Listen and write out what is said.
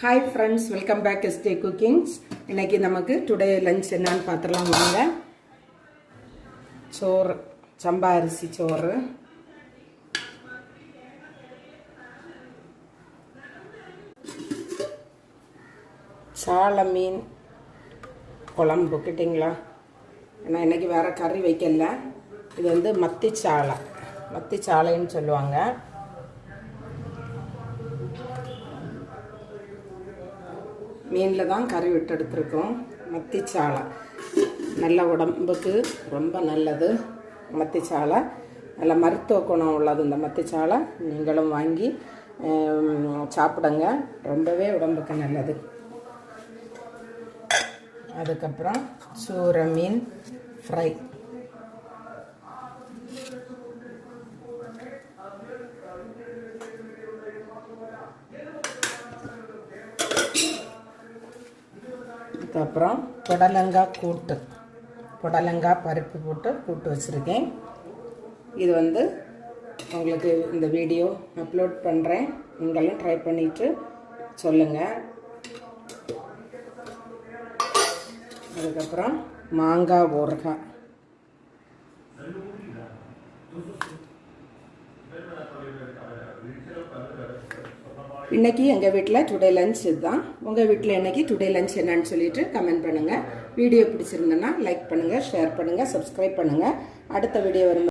Hi friends, welcome back to SJ Cookings. இன்னைக்கு நமக்கு today lunch என்னன்னு பார்த்துடலாம் வாங்க. சோறு, சம்பா அரிசி சோறு, சால மீன் குழம்பு கிட்டிங்களா. நான் இன்னைக்கு வேறு கறி வைக்கல. இது வந்து மத்தி சாலைன்னு சொல்லுவாங்க. மீனில் தான் கறி விட்டு எடுத்துருக்கோம். மத்திச்சாலை நல்ல உடம்புக்கு ரொம்ப நல்லது. மத்திச்சாலை நல்ல மருத்துவ குணம் உள்ளது. இந்த மத்திச்சாலை நீங்களும் வாங்கி சாப்பிடுங்க, ரொம்பவே உடம்புக்கு நல்லது. அதுக்கப்புறம் சூர மீன் ஃப்ரை, அதுக்கப்புறம் புடலங்காய் பருப்பு போட்டு கூட்டு வச்சுருக்கேன். இது வந்து உங்களுக்கு இந்த வீடியோ அப்லோட் பண்ணுறேன், நீங்களும் ட்ரை பண்ணிவிட்டு சொல்லுங்கள். அதுக்கப்புறம் மாங்காய் ஊறுகாய். இன்றைக்கி எங்கள் வீட்டில் டுடே லஞ்ச் இதுதான். உங்கள் வீட்டில் இன்றைக்கி டுடே லஞ்ச் என்னன்னு சொல்லிட்டு கமெண்ட் பண்ணுங்கள். வீடியோ பிடிச்சிருந்தேன்னா லைக் பண்ணுங்கள், ஷேர் பண்ணுங்கள், சப்ஸ்கிரைப் பண்ணுங்கள். அடுத்த வீடியோ வரும்